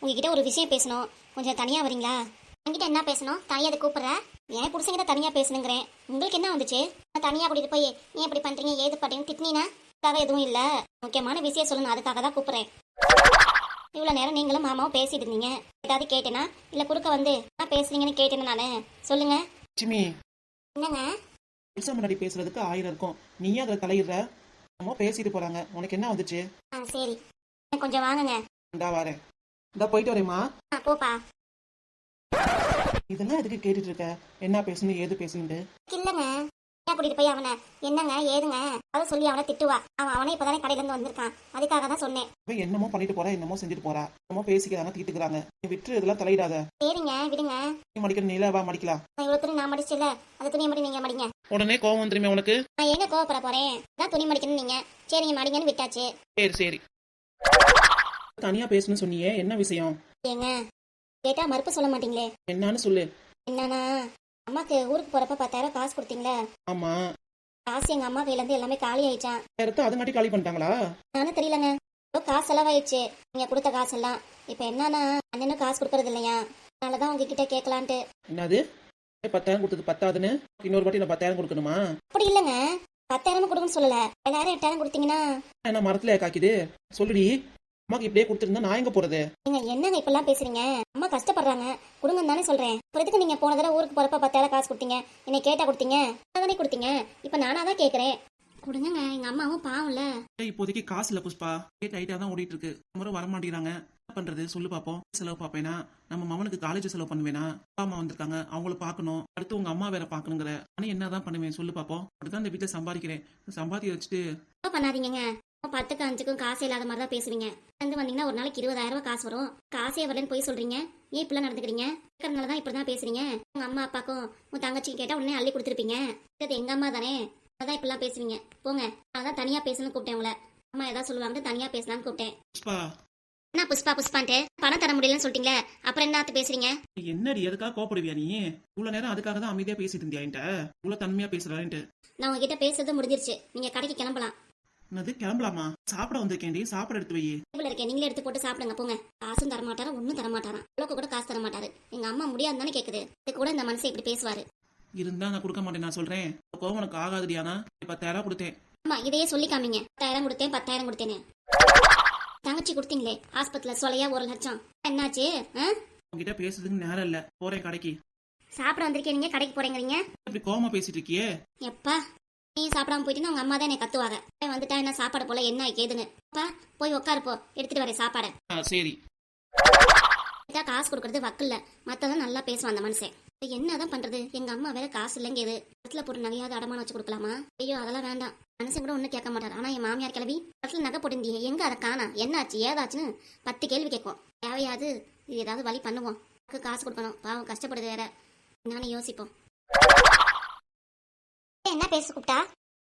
உங்ககிட்ட ஒரு விஷயம் பேசணும். கொஞ்சம் தனியா வரீங்களா? என்கிட்ட என்ன பேசணும்? தனியா அதை கூப்பிடுற? ஏன் புருஷங்கிட்ட தனியா பேசணுங்கிறேன். உங்களுக்கு என்ன வந்துச்சு? நான் தனியா கூட்டிட்டு போய் ஏன் இப்படி பண்றீங்க ஏது பண்றீங்க திட்டினா எதுவும் இல்ல. முக்கியமான விஷயம் சொல்லணும், அதுக்காக தான் கூப்பிடுறேன். இவ்வளவு நேரம் நீங்களும் மாமாவும் பேசிட்டு இருந்தீங்க. ஏதாவது கேட்டேனா இல்ல குறுக்க வந்து நான் பேசுறீங்கன்னு கேட்டேன்னு நானு. சொல்லுங்க. லட்சுமி, என்னங்க? புருஷன் முன்னாடி பேசுறதுக்கு 1000 இருக்கும். நீயே அதில் தலையிடுற. நம்ம பேசிட்டு போறாங்க, உனக்கு என்ன வந்துச்சு? சரி, கொஞ்சம் வாங்குங்க. இந்தா வரேன். இந்தா போயிட்டு வரேம்மா. போப்பா. இதெல்லாம் எதுக்கு கேட்டுட்டு இருக்க? என்ன பேசணும் ஏது பேசணுண்டு? இல்லங்க, ஏன் கூட்டிட்டு போய் அவனை என்னங்க ஏதுங்க அதை சொல்லி அவனை திட்டுவா. அவனே இப்பதானே கடையில இருந்து வந்திருக்கான், அதுக்காக தான் சொன்னேன். என்னமோ பண்ணிட்டு போறா, என்னமோ செஞ்சுட்டு போறா, என்னமோ பேசிக்கிறாங்க தீட்டுக்கிறாங்க. நீ விட்டு இதெல்லாம் தலையிடாத. சரிங்க விடுங்க. நீ மடிக்கிற நீல வா மடிக்கலாம். இவ்வளவு துணி நான் மடிச்சல, அது துணியை மடி நீங்க மடிங்க. உடனே கோவம் வந்துருமே உனக்கு? நான் எங்க கோவப்பட போறேன்? அதான் துணி மடிக்கணும் நீங்க. சரிங்க மடிங்கன்னு விட்டாச்சு. சரி சரி. தனியா பேசணும்னு சொன்னியே, என்ன விஷயம்? ஏங்க கேட்டா மறுப்பு சொல்ல மாட்டீங்களே. என்னன்னு சொல்லு. என்னன்னா, அம்மாக்கு ஊருக்கு போறப்ப 10,000 காசு கொடுத்தீங்களே, ஆமா. காசு எங்க அம்மா கையில இருந்து எல்லாமே காலி ஆயிடுச்சான். நேரத்தை அதுங்காட்டி காலி பண்ணிட்டாங்களா? நானும் தெரியலங்க. காசு செலவாயிடுச்சு நீங்க கொடுத்த காசு எல்லாம். இப்ப என்னன்னா அண்ணனும் காசு கொடுக்கறது இல்லையா, அதனாலதான் உங்ககிட்ட கேட்கலான்ட்டு. என்னது 10,000 கொடுத்தது பத்தாதுன்னு இன்னொரு வாட்டி நான் 10,000 கொடுக்கணுமா? அப்படி இல்லங்க, 10,000 கொடுக்கணும்னு சொல்லல. 7,000 8,000 கொடுத்தீங்கன்னா என்ன மரத்துல காக்கிது? சொல்லுடி. அம்மாக்கு இப்படியே கொடுத்துருந்தா நான் எங்க போறது? நீங்க என்னங்க இப்பெல்லாம் பேசுறீங்க? அம்மா கஷ்டப்படுறாங்க, கொடுங்கன்னு தானே சொல்றேன். எதுக்கு நீங்க போன தடவை ஊருக்கு போறப்ப 10,000 காசு கொடுத்தீங்க, என்னை கேட்டா கொடுத்தீங்க, தானே கொடுத்தீங்க. இப்ப நானா தான் கேக்குறேன், கொடுங்க. எங்க அம்மாவும் பாவம்ல. இப்போதைக்கு காசு இல்ல புஷ்பா, டைட்டா தான் ஓடிட்டு இருக்கு. முறை வர மாட்டேங்கிறாங்க. என்ன பண்றது சொல்லு பாப்போம். செலவு பாப்பேனா? நம்ம மவனுக்கு காலேஜ் செலவு பண்ணுவேனா? அப்பா அம்மா வந்திருக்காங்க, அவங்கள பாக்கணும். அடுத்து உங்க அம்மா வேற பாக்கணுங்கிற. ஆனா என்னதான் பண்ணுவேன் சொல்லு பாப்போம். அப்படிதான் இந்த வீட்டுல சம்பாதிக்கிறேன். சம்பாதி வச்சுட்டு பண்ணாதீங்க. 10க்கும் 5க்கும் காசு இல்லாத மாதிரி தான் பேசுவீங்க. வந்து வந்தீங்கன்னா ஒரு நாளைக்கு 20,000 ரூபாய் காசு வரும். காசே வரலன்னு போய் சொல்றீங்க. ஏன் இப்பெல்லாம் நடந்துக்கிறீங்க? கேட்கறதுனாலதான் இப்படிதான் பேசுறீங்க. உங்க அம்மா அப்பாக்கும் உன் தங்கச்சிக்கு கேட்டா உடனே அள்ளி கொடுத்துருப்பீங்க. இது எங்க அம்மா தானே, அதான் இப்பெல்லாம் பேசுவீங்க. போங்க. அதான் தனியா பேசணும்னு கூப்பிட்டேன் உங்களை. அம்மா ஏதாவது சொல்லுவாங்க, தனியா பேசலாம்னு கூப்பிட்டேன். என்ன புஷ்பா புஷ்பான்ட்டு பணம் தர முடியலன்னு சொல்லிட்டீங்களே, அப்புறம் என்ன பேசுறீங்க? என்னடி எதுக்காக கோபப்படுவியா நீ? இவ்வளவு நேரம் அதுக்காக தான் அமைதியா பேசிட்டு இருந்தியா? இவ்வளவு தன்மையா பேசுறான்ட்டு. நான் உங்ககிட்ட பேசுறது முடிஞ்சிருச்சு. நீங்க கடைக்கு கிளம்பலாம். என்னது கிளம்பலாமா? சாப்பிட வந்திருக்கேன்டி, சாப்பாடு எடுத்து வை. டேபிள் இருக்கேன், நீங்களே எடுத்து போட்டு சாப்பிடுங்க. போங்க. காசும் தர மாட்டாரா, ஒன்னும் தர மாட்டாரா. அவ்வளோக்கு கூட காசு தர மாட்டாரு. எங்க அம்மா முடியாது தானே கேக்குது. இது கூட இந்த மனுஷன் இப்படி பேசுவாரு. இருந்தா நான் கொடுக்க மாட்டேன். நான் சொல்றேன், கோவம் உனக்கு ஆகாதுடியானா? 10,000 கொடுத்தேன். ஆமா, இதையே சொல்லி காமிங்க. 10,000 கொடுத்தேன், 10,000 கொடுத்தேன்னு. தங்கச்சி கொடுத்தீங்களே ஆஸ்பத்திரியில சொலையா 1 லட்சம், என்னாச்சு? உங்ககிட்ட பேசுறதுக்கு நேரம் இல்ல, போறேன் கடைக்கு. சாப்பிட வந்திருக்கேன், நீங்க கடைக்கு போறேங்கிறீங்க. இப்படி கோவமா பேசிட்டு இருக்கியே. எப்பா நீ சாப்பிடாம போயிட்டீங்கன்னா உங்க அம்மா தான் என்னை கத்துவாங்க. வந்துட்டா என்ன சாப்பாடு போல என்ன கேதுன்னு. அப்பா போய் உட்காருப்போ, எடுத்துட்டு வரேன் சாப்பாடு. சரி. காசு கொடுக்கறது வக்கில்ல, மத்ததான் நல்லா பேசுவான் அந்த மனுஷன். என்னதான் பண்றது? எங்க அம்மா வேற காசு இல்லைங்க. இது இடத்துல போட்டு நகையாவது அடமான வச்சு கொடுக்கலாமா? ஐயோ அதெல்லாம் வேண்டாம். மனுஷன் கூட ஒன்னும் கேட்க மாட்டார். ஆனா என் மாமியார் கிளவி இடத்துல நகை போட்டிருந்தியே, எங்க அதை காணா, என்னாச்சு ஏதாச்சுன்னு 10 கேள்வி கேட்கும். தேவையாது இது ஏதாவது வழி பண்ணுவோம். காசு கொடுக்கணும், பாவம் கஷ்டப்படுது வேற. நானும் யோசிப்போம். என்ன பேச கூப்பிட்டா?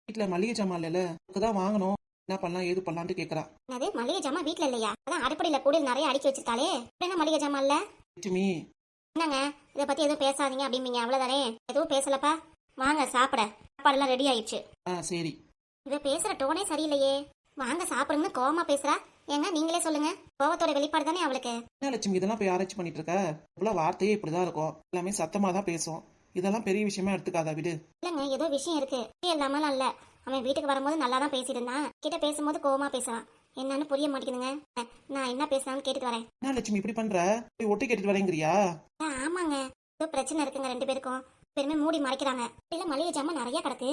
வீட்டுல மளிகை ஜாமான் இல்ல, அதுதான் வாங்கணும். என்ன பண்ணலாம் ஏது பண்ணலான்ட்டு கேக்குறா. அது மளிகை ஜாமான் வீட்டுல இல்லையா? அதான் அடுப்படியில கூட நிறைய அடுக்கி வச்சிருக்காளே, என்ன மளிகை ஜாமான் இல்ல? லட்சுமி, என்னங்க இதை பத்தி எதுவும் பேசாதீங்க அப்படிம்பீங்க, அவ்வளவுதானே. எதுவும் பேசலப்பா, வாங்க சாப்பிட. சாப்பாடு எல்லாம் ரெடி ஆயிடுச்சு. சரி. இவ பேசுற டோனே சரியில்லையே. வாங்க சாப்பிடுங்கன்னு கோவமா பேசுறா. ஏங்க நீங்களே சொல்லுங்க, கோவத்தோட வெளிப்பாடு தானே அவளுக்கு. என்ன லட்சுமி இதெல்லாம் போய் ஆராய்ச்சி பண்ணிட்டு இருக்க? இவ்வளவு வார்த்தையே இப்படிதான் இருக்கும், எல்லாமே சத்தமா தான் பேசும். இதெல்லாம் பெரிய விஷயமா எடுத்துக்காதா, விடு. இல்லங்க ஏதோ விஷயம் இருக்கு, இல்லாமலாம் இல்ல. அவன் வீட்டுக்கு வரும்போது நல்லா தான் பேசிட்டு இருந்தான், கிட்ட பேசும்போது கோவமா பேசுறான். என்னன்னு புரிய மாட்டேங்குதுங்க. நான் என்ன பேசுறான்னு கேட்டுட்டு வரேன். என்ன லட்சுமி இப்படி பண்ற? போய் ஒட்டி கேட்டுட்டு வரேங்கிறியா? ஆமாங்க, ஏதோ பிரச்சனை இருக்குங்க 2 பேருக்கும். பெருமை மூடி மறைக்கிறாங்க. இல்ல மளிகை ஜாமான் நிறைய கிடக்கு,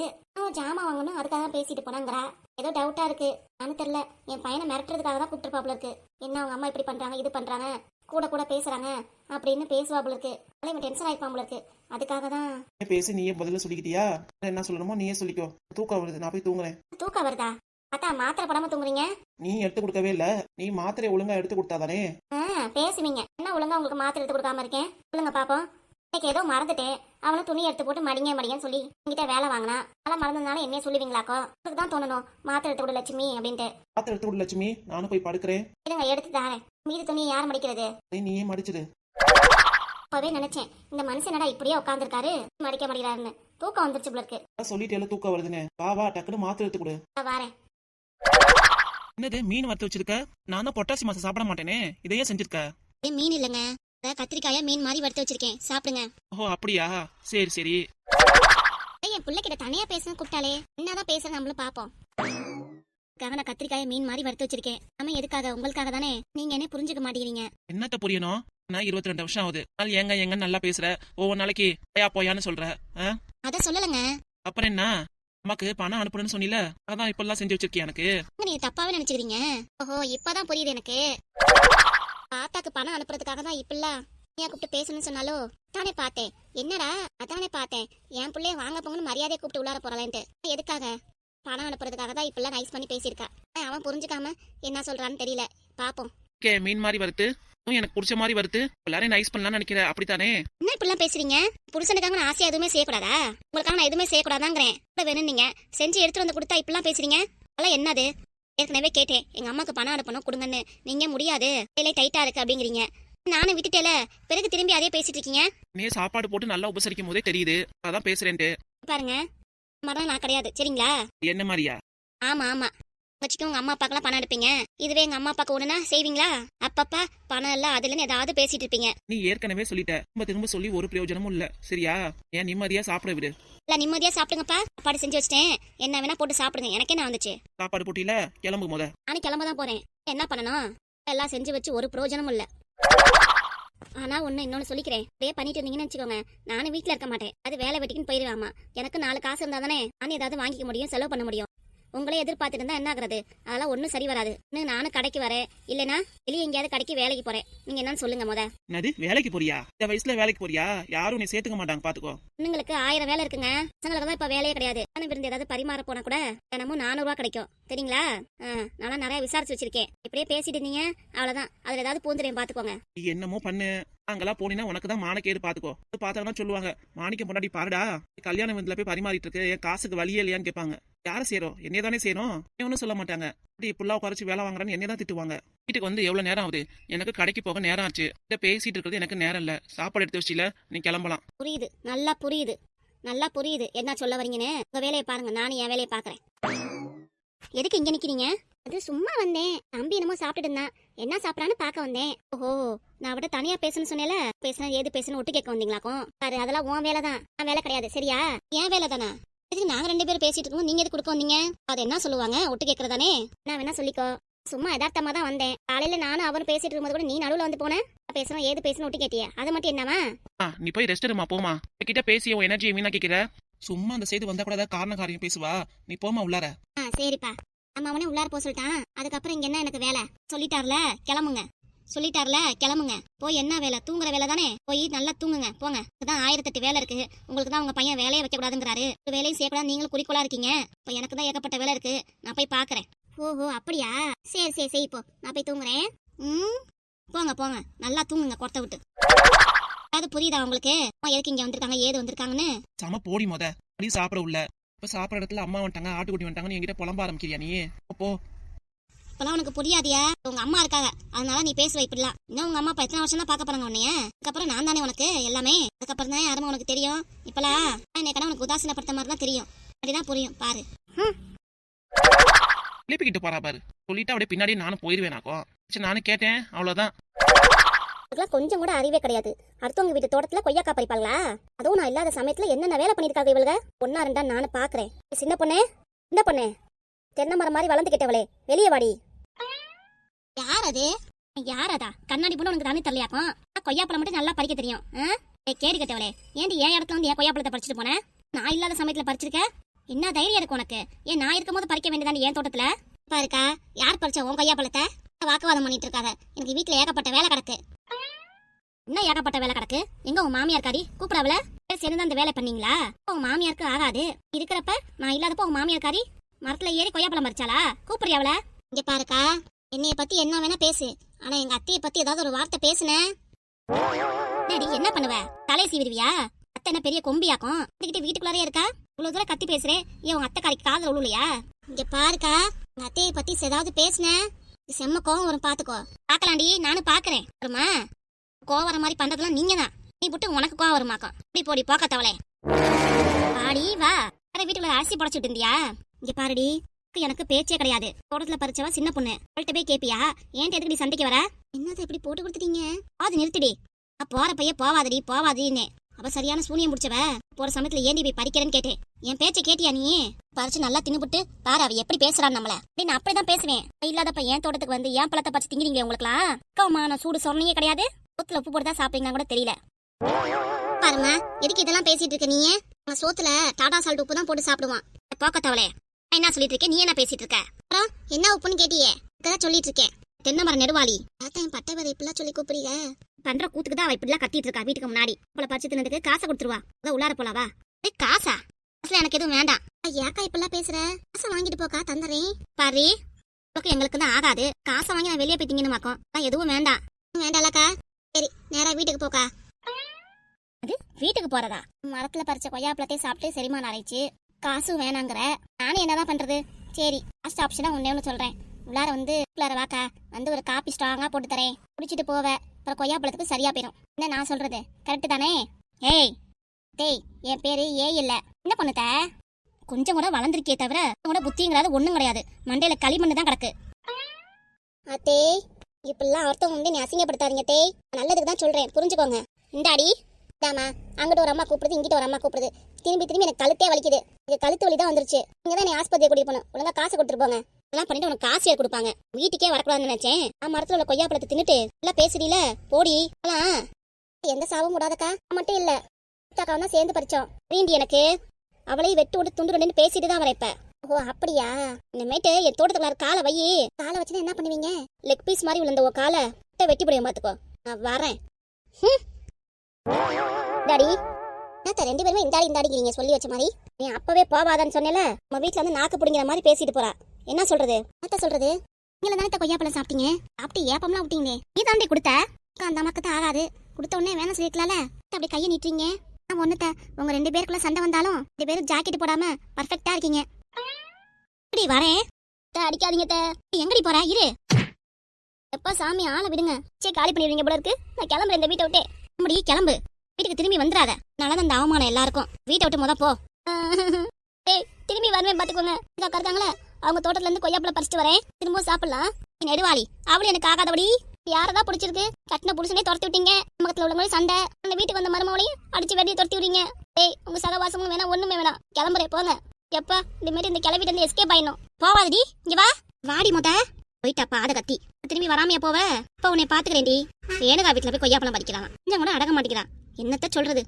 ஜாமான் வாங்கணும், அதுக்காக தான் பேசிட்டு போனாங்கிறா. ஏதோ டவுட்டா இருக்கு, நானும் தெரியல. என் பையனை மிரட்டுறதுக்காக தான் கூப்பிட்டுருப்பாப்புல இருக்கு. என்ன அவங்க அம்மா இப்படி பண்றாங்க இது பண்றாங்க, கூட கூட பேசுறாங்க அப்படின்னு பேசுவாப்புல இருக்கு. இவன் டென்ஷன் ஆயிருப்பாப்புல இருக்கு, அதுக்காக தான். பேசி நீயே பதில சொல்லிக்கிட்டியா? என்ன சொல்லணுமோ நீயே சொல்லிக்கோ. தூக்கம் வருது, நான் போய் தூங்குறேன். தூக்கம் வருதா? அத்தா மாத்திரை படாம தூங்குறீங்க? நீ எடுத்து கொடுக்கவே இல்ல, நீ மாத்திரை ஒழுங்கா எடுத்து கொடுத்தாதானே. பேசுவீங்க. என்ன ஒழுங்கா உங்களுக்கு மாத்திரை எடுத்து கொடுக்காம இருக்கேன்? சொல்லுங்க பாப்போம். இன்னைக்கு ஏதோ மறந்துட்டேன், அவனும் துணி எடுத்து போட்டு மடிங்க மடிங்கன்னு சொல்லி என்கிட்ட வேலை வாங்கினா. அதெல்லாம் மறந்ததுனால என்ன சொல்லுவீங்களாக்கோ? அதுக்கு தான் தோணணும் மாத்திரை எடுத்து கொடு லட்சுமி அப்படின்ட்டு. மாத்திரை எடுத்து கொடு லட்சுமி, நானும் போய் படுக்கிறேன். இல்லைங்க எடுத்து தாரேன். மீதி துணியை யார் மடிக்கிறது? நீயே மடிச்சிடு. அப்பவே நினைச்சேன் இந்த மனுஷனடா இப்படியே உட்காந்துருக்காரு, மடிக்க மாட்டேங்கிறாருன்னு. தூக்கம் வந்துருச்சு போல இருக்கு. சொல்லிட்டே தூக்கம் வருதுன்னு. வா வா டக்குன்னு மாத்திரை எடுத்து கொடு. வாரேன். என்னது மீன் வறுத்து வச்சிருக்க? நான் தான் பொட்டாசி மாசம் சாப்பிட மாட்டேனே, இதையே செஞ்சிருக்க? மீன் இல்லைங்க, கத்திரிக்காயா மீன் மாதிரி வறுத்து வச்சிருக்கேன், சாப்பிடுங்க. ஓ அப்படியா, சரி சரி. என் பிள்ளைகிட்ட தனியா பேச கூப்பிட்டாலே என்னதான் பேசுற நம்மளும் பாப்போம். நான் கத்திரிக்காய மீன் மாதிரி வறுத்து வச்சிருக்கேன். நம்ம எதுக்காக? உங்களுக்காக தானே. நீங்க என்ன புரிஞ்சுக்க மாட்டேங்கிறீங்க. என்னத்த புரியணும்? நான் 22 வருஷம் ஆகுது. நாள் எங்க நல்லா பேசுற, ஒவ்வொரு நாளைக்கு போயா போயான்னு சொல்ற. அத சொல்லலங்க. அப்புறம் என்ன, அம்மாக்கு பணம் அனுப்புறேன்னு சொன்னீல, அதான் இப்ப எல்லாம் செஞ்சு வச்சிருக்கியா எனக்கு? நீங்க தப்பாவே நினைச்சுக்கிறீங்க. ஓஹோ, இப்பதான் புரியுது எனக்கு. பாத்தாக்கு பணம் அனுப்புறதுக்காக தான் இப்பெல்லாம் ஏன் கூப்பிட்டு பேசணும்னு சொன்னாலோ தானே பார்த்தேன். என்னடா அதானே பார்த்தேன், என் பிள்ளைய வாங்க போங்கன்னு மரியாதையை கூப்பிட்டு உள்ளார போறலான்ட்டு. எதுக்காக? பணம் அனுப்புறதுக்காக தான் இப்பெல்லாம் நைஸ் பண்ணி பேசியிருக்கா. அவன் புரிஞ்சுக்காம என்ன சொல்றான்னு தெரியல, பாப்போம். மீன் மாதிரி வறுத்து எனக்கு பிடிச்ச மாதிரி வறுத்து எல்லாரையும் நைஸ் பண்ணலாம்னு நினைக்கிற, அப்படித்தானே? என்ன இப்பெல்லாம் பேசுறீங்க? புருஷனுக்காக நான் ஆசையா எதுவுமே செய்யக்கூடாதா? உங்களுக்காக நான் எதுவுமே செய்யக்கூடாதாங்கிறேன். வேணும் நீங்க செஞ்சு எடுத்துட்டு வந்து கொடுத்தா இப்பெல்லாம் பேசுறீங்க. அதெல்லாம் என்னது? ஏற்கனவே கேட்டேன், எங்க அம்மாக்கு பணம் அனுப்பணும் கொடுங்கன்னு. நீங்க முடியாது, வேலை டைட்டா இருக்கு அப்படிங்கிறீங்க. நானும் விட்டுட்டேல, பிறகு திரும்பி அதே பேசிட்டு இருக்கீங்க. நீ சாப்பாடு போட்டு நல்லா உபசரிக்கும் போதே தெரியுது, அதான் பேசுறேன்ட்டு. பாருங்க, மரம் நான் கிடையாது, சரிங்களா? என்ன மாதிரியா? ஆமா ஆமா, வச்சுக்க உங்க அம்மா அப்பாக்கெல்லாம் பணம் எடுப்பீங்க. இதுவே எங்க அம்மா அப்பாக்கு ஒண்ணுனா செய்வீங்களா? அப்பப்ப பணம் எல்லாம் அதுல ஏதாவது பேசிட்டு இருப்பீங்க. நீ ஏற்கனவே சொல்லிட்ட, திரும்ப சொல்லி ஒரு பிரயோஜனமும் இல்ல, சரியா? ஏன் நிம்மதியா சாப்பிட விடு. இல்ல நிம்மதியா சாப்பிடுங்கப்பா. சாப்பாடு செஞ்சு வச்சிட்டேன், என்ன வேணா போட்டு சாப்பிடுங்க. எனக்கே நான் வந்துச்சு. சாப்பாடு போட்டியில கிளம்பு முத. நானும் கிளம்பதான் போறேன். என்ன பண்ணணும்? எல்லாம் செஞ்சு வச்சு ஒரு பிரயோஜனமும் இல்ல. ஆனா இன்னொன்னு சொல்லிக்கிறேன், அப்படியே பண்ணிட்டு இருந்தீங்கன்னு வச்சுக்கோங்க, நானும் வீட்டுல இருக்க மாட்டேன். அது வேலை வெட்டிக்குன்னு போயிருவாமா. எனக்கு 4 காசு இருந்தா தானே நான் ஏதாவது வாங்கிக்க முடியும், செலவு பண்ண முடியும். உங்களே எதிர்பார்த்துட்டு இருந்தா என்ன ஆகுறது? அதெல்லாம் ஒன்னும் சரி வராது. நானும் கடைக்கு வரேன், இல்லனா வெளியே எங்கேயாவது கடைக்கு வேலைக்கு போறேன். நீங்க என்னன்னு சொல்லுங்க முத. என்னது வேலைக்கு போறியா? இந்த வயசுல வேலைக்கு போறியா? யாரும் நீ சேர்த்துக்க மாட்டாங்க, பாத்துக்கோ. உங்களுக்கு 1000 வேலை இருக்குங்க. பசங்களுக்கு தான் இப்ப வேலையே கிடையாது. விருந்து ஏதாவது பரிமாற போனா கூட தினமும் 400 ரூபா கிடைக்கும், தெரியுங்களா? நான் நிறைய விசாரிச்சு வச்சிருக்கேன். இப்படியே பேசிட்டு இருந்தீங்க அவ்வளவுதான், அதுல ஏதாவது பூந்துறேன் பாத்துக்கோங்க. நீ என்னமோ பண்ணு, அங்கெல்லாம் போனீங்கன்னா உனக்கு தான் மானக்கேடு, பாத்துக்கோ. பார்த்தாலும் சொல்லுவாங்க, மாணிக்க பொண்டாடி பாருடா கல்யாண விருந்துல போய் பரிமாறிட்டு இருக்கு, என் காசுக்கு வழியே இல்லையான்னு கேட்பாங்க. யாரை சேரும்? என்னைய தானே சேரும். ஒன்னும் சொல்ல மாட்டாங்க. இப்படிலாம் உட்காரச்சு வேலை வாங்குறான்னு என்னைய தான் திட்டுவாங்க. வீட்டுக்கு வந்து எவ்வளவு நேரம் ஆகுது? எனக்கு கடைக்கு போக நேரம் ஆச்சு. இதை பேசிட்டு இருக்கிறது எனக்கு நேரம் இல்ல. சாப்பாடு எடுத்து வச்சுல, நீ கிளம்பலாம். புரியுது, நல்லா புரியுது, நல்லா புரியுது என்ன சொல்ல வரீங்கன்னு. உங்க வேலையை பாருங்க, நானும் என் வேலையை பாக்குறேன். எதுக்கு இங்க நிக்கிறீங்க? அது சும்மா வந்தேன். தம்பி என்னமோ சாப்பிட்டு இருந்தா, என்ன சாப்பிடான்னு பாக்க வந்தேன். ஓஹோ, நான் விட தனியா பேசணும்னு சொன்னேல, பேசினா ஏது பேசணும் ஒட்டு கேட்க வந்தீங்களாக்கும். பாரு, அதெல்லாம் உன் வேலை தான், நான் வேலை கிடையாது, சரியா? என் வேலை தானே. இதுக்கு நாங்க 2 பேரும் பேசிட்டு இருக்கோம், நீங்க எது கொடுக்க வந்தீங்க? அது என்ன சொல்லுவாங்க, ஒட்டு கேட்கறதானே. நான் வேணா சொல்லிக்கோ, சும்மா யதார்த்தமா தான் வந்தேன். காலையில நானும் அவரும் பேசிட்டு இருக்கும்போது கூட நீ நடுவுல வந்து போன. பேசணும் ஏது பேசணும் ஒட்டு கேட்டிய, அது மட்டும் என்னவா? நீ போய் ரெஸ்ட் எடுமா, போமா. கிட்ட பேசி உன் எனர்ஜி வீணா கேட்கிற. சும்மா அந்த செய்து வந்தா கூட காரண காரியம் பேசுவா. நீ போமா உள்ளார. சரிப்பா, நம்ம அவனே உள்ளார போக சொல்லிட்டான். அதுக்கப்புறம் இங்க என்ன எனக்கு வேலை? சொல்லிட்டார்ல கிளம்புங்க, சொல்லிட்டார்ல கிளம்புங்க. போய் என்ன வேலை? தூங்குற வேலை தானே, போய் நல்லா தூங்குங்க போங்க. இதுதான் 1008 வேலை இருக்கு. உங்களுக்கு தான் உங்க பையன் வேலையை வைக்க கூடாதுங்கிறாரு. ஒரு வேலையும் செய்யக்கூடாது, நீங்களும் குறிக்கோளா இருக்கீங்க. இப்ப எனக்கு தான் ஏகப்பட்ட வேலை இருக்கு, நான் போய் பாக்குறேன். ஓஹோ அப்படியா, சரி சரி சரி, இப்போ நான் போய் தூங்குறேன். போங்க போங்க, நல்லா தூங்குங்க கொட்ட விட்டு. அது புரியுதா உங்களுக்கு? எதுக்கு இங்க வந்திருக்காங்க, ஏது வந்திருக்காங்கன்னு? சம போடி முத. நீ சாப்பிட உள்ள. இப்ப சாப்பிட இடத்துல அம்மா வந்துட்டாங்க, ஆட்டுக்குட்டி வந்துட்டாங்கன்னு என்கிட்ட புலம்ப ஆரம்பிக்கிறியா நீ? போ. இப்பெல்லாம் உனக்கு புரியாதியா? உங்க அம்மா இருக்காங்க, அதனால நீ பேசுவ இப்படிலாம். இன்னும் உங்க அம்மா எத்தனை வருஷம் தான் பாக்க போறாங்க உன்னைய? அதுக்கப்புறம் நான் தானே உனக்கு எல்லாமே. அதுக்கப்புறம் தான் யாருமே உனக்கு தெரியும். இப்பெல்லாம் என்னை உனக்கு உதாசீனப்படுத்த மாதிரி தான் தெரியும். அப்படிதான் புரியும் பாரு. கிட்ட போறா பாரு. சொல்லிட்டு அப்படியே பின்னாடி நானும் போயிருவேனாக்கும். நானும் கேட்டேன், அவ்வளவுதான். கொஞ்சம் கூட அறிவே கிடையாது. அடுத்தவங்க வீட்டு தோட்டத்துல கொய்யாக்கா பறிப்பாங்களா? அதுவும் நான் இல்லாத சமயத்துல என்னென்ன வேலை பண்ணிருக்காங்க இவளுங்க. 1 2 நானும் பாக்குறேன். சின்ன பொண்ணே, இந்த பொண்ணே, தென்னை மரம் மாதிரி வளர்ந்துகிட்டவளே, வெளியே வாடி. யார் அது? யாரதா? கண்ணாடி போட்டு உனக்கு தானே தெரியலையாக்கும். கொய்யாப்பழம் மட்டும் நல்லா பறிக்க தெரியும். கேடி கட்டவளே, ஏன்டி என் இடத்துல வந்து என் கொய்யாப்பழத்தை பறிச்சுட்டு போனேன்? நான் இல்லாத சமயத்துல பறிச்சிருக்க? என்ன தைரியம் இருக்கு உனக்கு? ஏன் நான் இருக்கும் போது பறிக்க வேண்டியதானே என் தோட்டத்துல? பாருக்கா, யார் பறிச்சா உன் கொய்யாப்பழத்தை? வாக்குவாதம் பண்ணிட்டு இருக்காத. எனக்கு வீட்டுல ஏகப்பட்ட வேலை கிடக்கு. என்ன ஏகப்பட்ட வேலை கிடக்கு? எங்க உன் மாமியார் காரி கூப்பிடாவல? சேர்ந்து அந்த வேலை பண்ணீங்களா? உன் மாமியாருக்கு ஆகாது. இருக்கிறப்ப நான் இல்லாதப்ப உன் மாமியார் காரி மரத்துல ஏறி கொய்யாப்பழம் பறிச்சாளா? கூப்பிடுறியாவல? இங்க பாருக்கா, என்னைய பத்தி என்ன வேணா பேசு, ஆனா எங்க அத்தையை பத்தி ஏதாவது ஒரு வார்த்தை பேசுன என்ன பண்ணுவ? தலை சீவிடுவியா? அத்தை என்ன பெரிய கொம்பியாக்கும்? வீட்டுக்குள்ளாரே இருக்கா? இவ்வளவு தூரம் கத்தி பேசுறேன், ஏன் உங்க அத்தை காரிக்கு காதல உழுலையா? இங்க பாருக்கா, எங்க அத்தையை பத்தி ஏதாவது பேசுன செம்ம கோவம் வரும், பாத்துக்கோ. பாக்கலாண்டி, நானும் பாக்குறேன். கோவம் வர மாதிரி பண்றதுலாம் நீங்க தான். நீ விட்டு உனக்கு கோவம் வருமாக்கும். இப்படி போடி போக்கத்தவளே. பாடி வா. வீட்டுக்குள்ள அரிசி புடைச்சிட்டு இருந்தியா? இங்க பாருடி, எனக்கு பேச்சே கிடையாது. தோட்டத்துல பறிச்சவ சின்ன பொண்ணு, அவள்கிட்ட போய் கேப்பியா? ஏன்ட்டு எதுக்கு நீ சண்டைக்கு வர? என்னது இப்படி போட்டு கொடுத்துட்டீங்க? அது நிறுத்திடி. போற பைய போவாதடி போவாதின்னு அவ சரியான சூனியம் முடிச்சவ. போற சமயத்துல ஏண்டி போய் பறிக்கிறேன்னு கேட்டேன். என் பேச்சை கேட்டியா நீ? பறிச்சு நல்லா தின்னுபுட்டு பாரு அவ எப்படி பேசுறான் நம்மள. நான் அப்படிதான் பேசுவேன். இல்லாதப்ப ஏன் தோட்டத்துக்கு வந்து ஏன் பழத்தை பறிச்சு திங்கிறீங்க? உங்களுக்குலாம் அக்காமா நான் சூடு சொன்னையே கிடையாது. சோத்துல உப்பு போட்டு தான் சாப்பிட்டீங்க கூட தெரியல. பாருமா எதுக்கு இதெல்லாம் பேசிட்டு இருக்க நீ? அவன் சோத்துல டாடா சால்ட் உப்பு தான் போட்டு சாப்பிடுவான். போக்கத்தவளே என்ன சொல்லிட்டு இருக்கேன்? நீ என்ன பேசிட்டு இருக்க? அப்புறம் என்ன உப்புன்னு கேட்டியே? இப்பதான் சொல்லிட்டு இருக்கேன். தென்னை மரம் நெடுவாளி என் பட்டை வேற இப்பெல்லாம் சொல்லி கூப்பிடுறீங்க. பண்ற கூத்துக்கு தான் அவ இப்படிலாம் கத்திட்டு இருக்கா. வீட்டுக்கு முன்னாடி அவளை பறிச்சு தின்னதுக்கு காசை கொடுத்துருவா. அதான் உள்ளார போலாவா? காசா? அசல எனக்கு எதுவும் வேண்டாம். ஏக்கா இப்பெல்லாம் பேசுற? காசை வாங்கிட்டு போக்கா தந்துறேன். பாரு எங்களுக்கு தான் ஆகாது. காசை வாங்கி நான் வெளியே போய் திங்கணுமாக்கும். எதுவும் வேண்டாம். வேண்டாம்லக்கா. சரி நேரா வீட்டுக்கு போக்கா. அது வீட்டுக்கு போறதா? மரத்துல பறிச்ச கொய்யாப்பழத்தை சாப்பிட்டு செரிமானம் ஆயிடுச்சு. காசும் வேணாங்கிற. நானும் என்னதான் பண்றது? சரி லாஸ்ட் ஆப்ஷனா ஒண்ணு சொல்றேன். உள்ளார வந்து உள்ளார வாக்கா வந்து ஒரு காப்பி ஸ்ட்ராங்கா போட்டு தரேன். குடிச்சிட்டு போவ. அப்புறம் கொய்யாப்பழத்துக்கு சரியா போயிடும். என்ன நான் சொல்றது கரெக்ட் தானே? ஏய் டேய் என் பேரு இல்ல. என்ன பண்ணுத? கொஞ்சம் கூட வளர்ந்துருக்கே தவிர கூட புத்திங்கிறது ஒண்ணும் கிடையாது. மண்டையில களிமண்ணு தான் கிடக்கு. அத்தே இப்பெல்லாம் அர்த்தம் வந்து நீ அசிங்கப்படுத்தாதீங்க தே. நல்லதுக்கு தான் சொல்றேன் புரிஞ்சுக்கோங்க. இந்தாடி தாமா அங்கிட்ட ஒரு அம்மா கூப்பிடுது, இங்கிட்ட ஒரு அம்மா கூப்பிடுது. திரும்பி எனக்கு கழுத்தே வலிக்குது. இது கழுத்து வலி தான் வந்துருச்சு. நீங்க தான் நீ ஆஸ்பத்திரியை கூட்டிட்டு போகணும். ஒழுங்கா காசு கொடுத்துட்டு போங்க. எல்லாம் பண்ணிட்டு உனக்கு காசு கொடுப்பாங்க. வீட்டுக்கே வரக்கூடாதுன்னு நினைச்சேன். மரத்துல உள்ள கொய்யாப்பழத்தை தின்னுட்டு எல்லாம் பேசுறீல போடி. எந்த சாவும் விடாதக்கா மட்டும் இல்ல அக்காவும் சேர்ந்து பறிச்சோம். வீண்டி எனக்கு அவளையும் வெட்டு விட்டு துண்டு ரெண்டு பேசிட்டு தான் வரேன். ஓ அப்படியா? இனிமேட்டு என் தோட்டத்துக்குள்ள காலை வை. காலை வச்சுன்னா என்ன பண்ணுவீங்க? லெக் பீஸ் மாதிரி விழுந்த உன் காலை வெட்டி போடுவேன் பாத்துக்கோ. நான் வரேன். டாடி ரெண்டு பேருமே இந்தாடிங்கிறீங்க சொல்லி வச்ச மாதிரி. நீ அப்பவே போவாதான்னு சொன்னேல. நம்ம வீட்டுல வந்து நாக்கு பிடிங்கிற மாதிரி பேசிட்டு போறா. என்ன சொல்றது? என்ன சொல்றது? நீங்க தானே கொய்யாப்பழம் சாப்பிட்டீங்க. சாப்பிட்டு ஏப்பம்லாம் விட்டீங்களே. நீ தாண்டி கொடுத்த. அந்த அம்மாக்கு தான் ஆகாது. கொடுத்த உடனே வேணாம் சொல்லிக்கலாம்ல. அப்படி கையை நீட்டுறீங்க. நான் ஒண்ணுத்த உங்க ரெண்டு பேருக்குள்ள சண்டை வந்தாலும் 2 பேரும் ஜாக்கெட் போடாம பர்ஃபெக்டா இருக்கீங்க. இப்படி வரேன். அடிக்காதீங்க. எங்கடி போற? இரு. எப்ப சாமி ஆளை விடுங்க. சே காலி பண்ணிடுவீங்க போல இருக்கு. நான் கிளம்புறேன் இந்த வீட்டை விட்டு. முடி கிளம்பு. வீட்டுக்கு திரும்பி வந்துடாத. நல்லதான் அந்த அவமானம் எல்லாருக்கும். வீட்டை விட்டு முத போ. ஏய் திரும்பி வருவேன் பாத்துக்கோங்க. அக்கா இருக்காங்களே அவங்க தோட்டத்துல இருந்து கொய்யாப்பழம் பறிச்சுட்டு வரேன். திரும்ப சாப்பிடலாம். நெடுவாளி அவளு எனக்கு ஆகாதபடி. யாரதான் பிடிச்சிருக்கு? கட்டின புருஷனே துரத்தி விட்டீங்க. பக்கத்துல உள்ளவங்களும் சண்டை. அந்த வீட்டுக்கு வந்த மருமகளையும் அடிச்சு வெட்டி துரத்தி விடுறீங்க. ஏய் உங்க சகவாசமும் வேணாம் ஒண்ணுமே வேணாம். கிளம்புறேன் போங்க. எப்பா இந்த மாதிரி இந்த கிளவிட்டு இருந்து எஸ்கேப் ஆயிடணும். போவாதடி. இங்க வா. வாடி மொத. போயிட்டாப்பா அத கத்தி. திரும்பி வராமையா போவ? இப்ப உன்னை பாத்துக்கிறேன்டி. ஏனுகா வீட்டுல போய் கொய்யாப்பழம் பறிக்கலாம். கொஞ்சம் கூட அடங்க மாட்டேங்கிறான். என்னத்த சொல்றது?